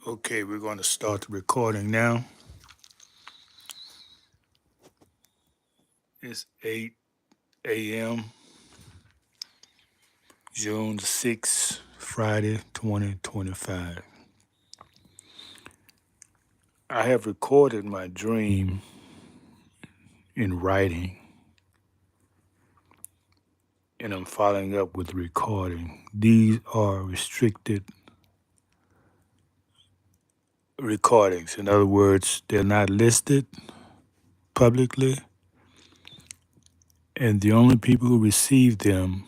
Okay, we're going to start the recording now. It's 8 a.m., June the 6th, Friday, 2025. I have recorded my dream in writing, and I'm following up with the recording. These are restricted recordings. In other words, they're not listed publicly, and the only people who receive them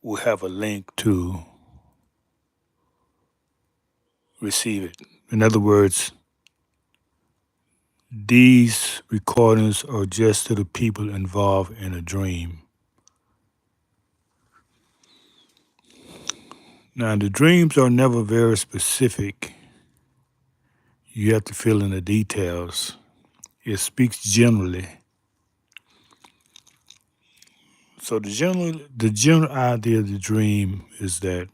will have a link to receive it. In other words, these recordings are just to the people involved in a dream. Now, the dreams are never very specific. You have to fill in the details. It speaks generally. So the general idea of the dream is that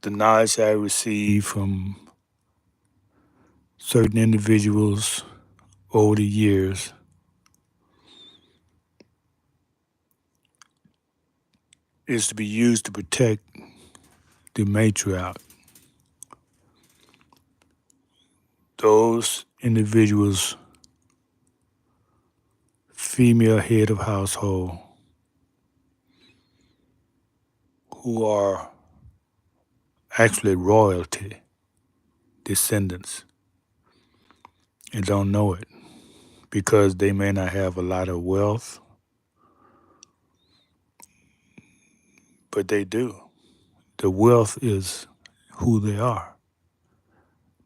the knowledge I receive from certain individuals over the years is to be used to protect the matriarch. Those individuals, female head of household, who are actually royalty descendants and don't know it because they may not have a lot of wealth, but they do. The wealth is who they are,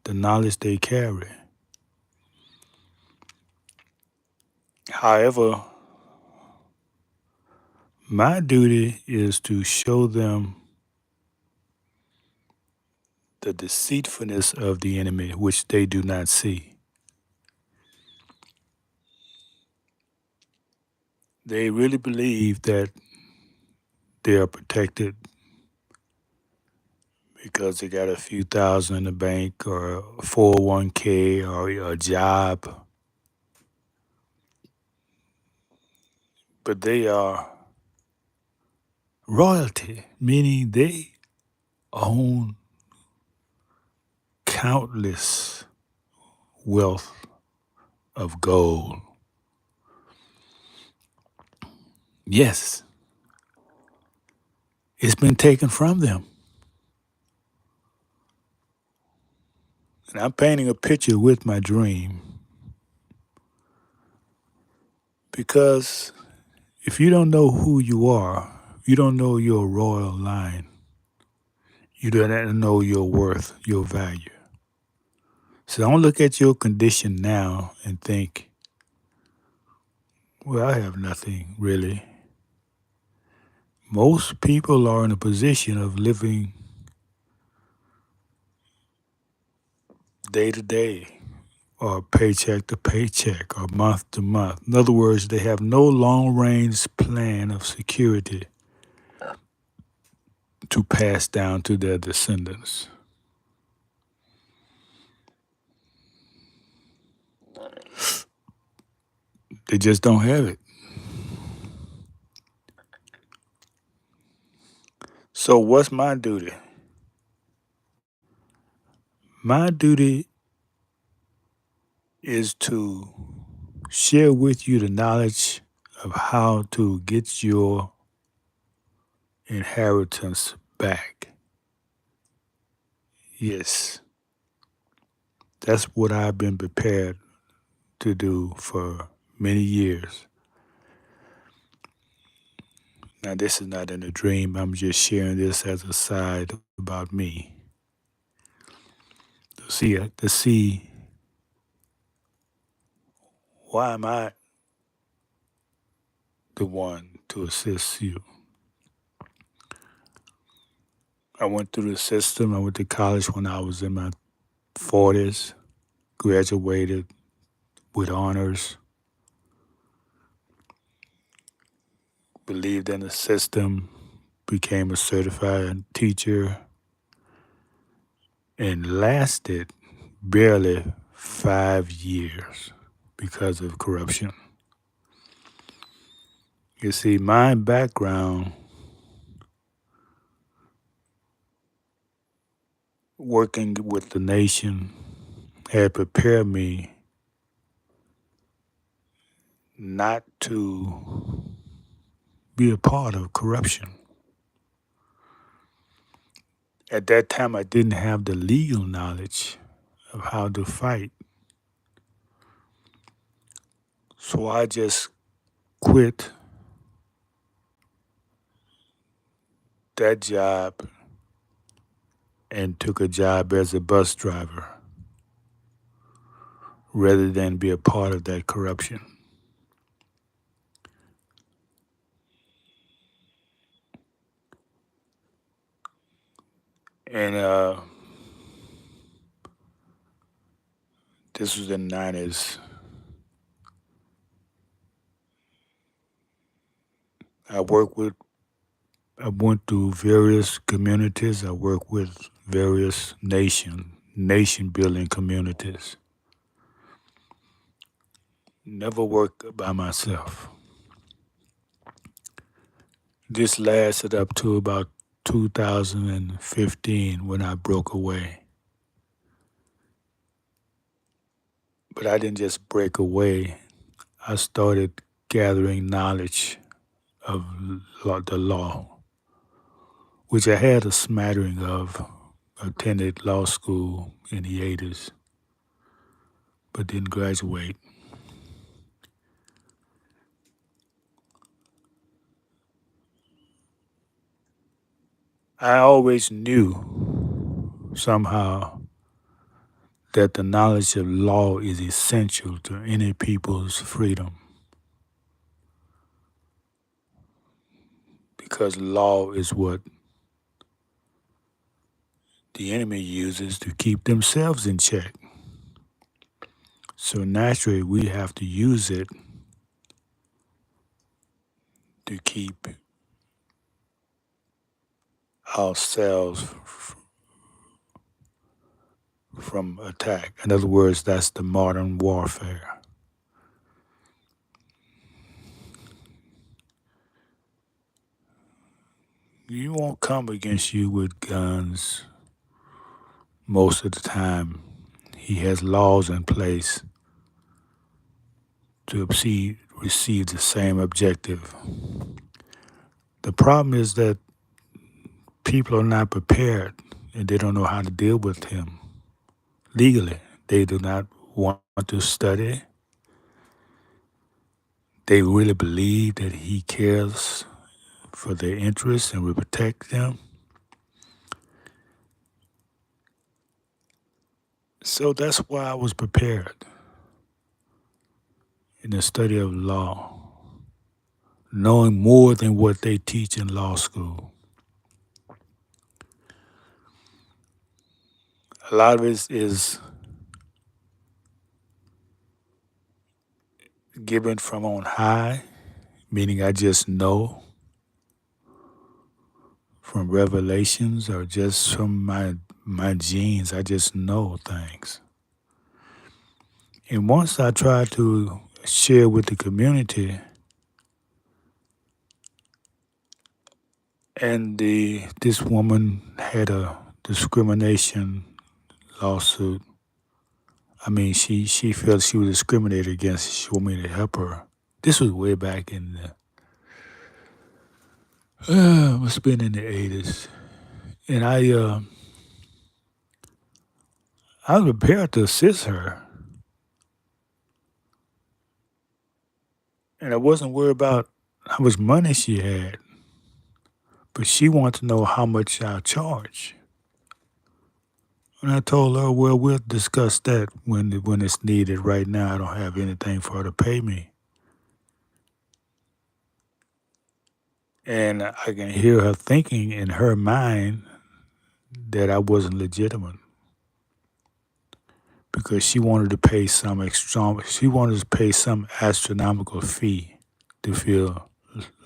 the knowledge they carry. However, my duty is to show them the deceitfulness of the enemy, which they do not see. They really believe that they are protected because they got a few thousand in the bank or a 401k or a job, but they are royalty, meaning they own countless wealth of gold. Yes, it's been taken from them. And I'm painting a picture with my dream because if you don't know who you are, you don't know your royal line, you don't know your worth, your value. So don't look at your condition now and think, well, I have nothing really. Most people are in a position of living day to day or paycheck to paycheck or month to month. In other words, they have no long range plan of security to pass down to their descendants. They just don't have it. So, what's my duty? My duty is to share with you the knowledge of how to get your inheritance back. Yes, that's what I've been prepared to do for many years. Now, this is not in a dream. I'm just sharing this as a side about me. To see why am I the one to assist you. I went through the system. I went to college when I was in my 40s, graduated with honors, believed in the system, became a certified teacher, and lasted barely 5 years because of corruption. You see, my background working with the nation had prepared me not to be a part of corruption. At that time, I didn't have the legal knowledge of how to fight. So I just quit that job and took a job as a bus driver rather than be a part of that corruption. And this was in the 90s. I worked with, I went through various communities. I worked with various nation building communities. Never worked by myself. This lasted up to about 2015 when I broke away. But I didn't just break away. I started gathering knowledge of the law, which I had a smattering of. Attended law school in the 80s, but didn't graduate. I always knew somehow that the knowledge of law is essential to any people's freedom because law is what the enemy uses to keep themselves in check. So naturally, we have to use it to keep ourselves from attack. In other words, that's the modern warfare. You won't come against you with guns most of the time. He has laws in place to receive the same objective. The problem is that people are not prepared and they don't know how to deal with him legally. They do not want to study. They really believe that he cares for their interests and will protect them. So that's why I was prepared in the study of law, knowing more than what they teach in law school. A lot of it is given from on high, meaning I just know from revelations or just from my genes. I just know things. And once I try to share with the community, and this woman had a discrimination lawsuit. I mean, she felt she was discriminated against. She wanted me to help her. This was way back in the must have been in the 80s, and I was prepared to assist her, and I wasn't worried about how much money she had, but she wanted to know how much I charge. And I told her, well, we'll discuss that when it's needed. Right now, I don't have anything for her to pay me. And I can hear her thinking in her mind that I wasn't legitimate because she wanted to pay she wanted to pay some astronomical fee to feel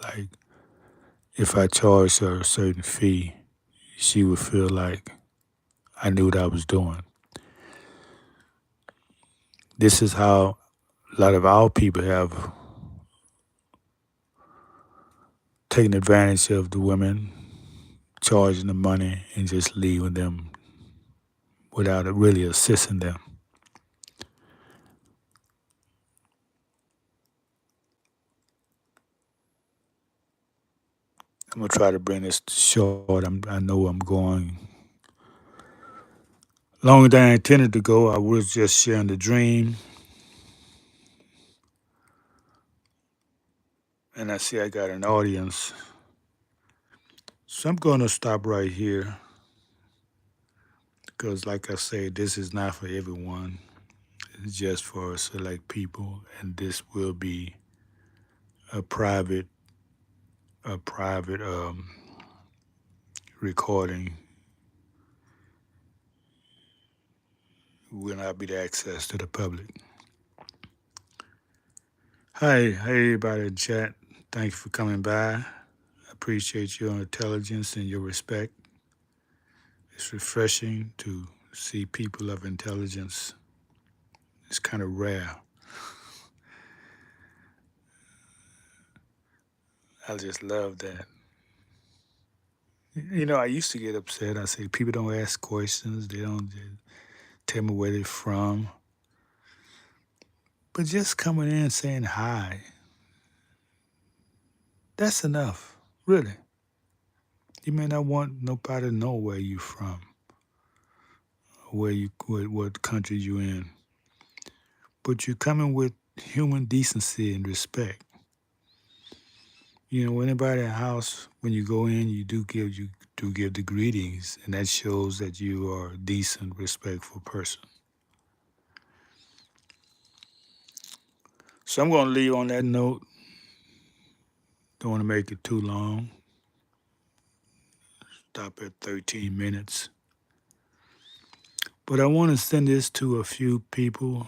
like if I charged her a certain fee, she would feel like I knew what I was doing. This is how a lot of our people have taken advantage of the women, charging the money and just leaving them without it really assisting them. I'm gonna try to bring this short. I know I'm going longer than I intended to go. I was just sharing the dream, and I see I got an audience, so I'm gonna stop right here because, like I say, this is not for everyone. It's just for select people, and this will be a private, a private recording. Will not be the access to the public. Hi, everybody in chat. Thank you for coming by. I appreciate your intelligence and your respect. It's refreshing to see people of intelligence. It's kind of rare. I just love that. You know, I used to get upset. I say people don't ask questions. They don't tell me where they're from. But just coming in and saying hi, that's enough, really. You may not want nobody to know where you're from, what country you're in, but you're coming with human decency and respect. You know, anybody in the house, when you go in, you do give the greetings, and that shows that you are a decent, respectful person. So I'm going to leave on that note. Don't want to make it too long. Stop at 13 minutes. But I want to send this to a few people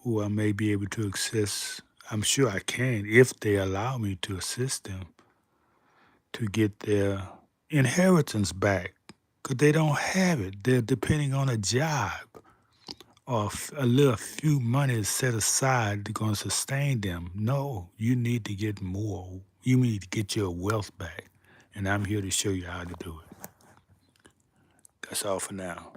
who I may be able to assist. I'm sure I can if they allow me to assist them to get their inheritance back because they don't have it. They're depending on a job or a little few money set aside to going to sustain them. No, you need to get more. You need to get your wealth back. And I'm here to show you how to do it. That's all for now.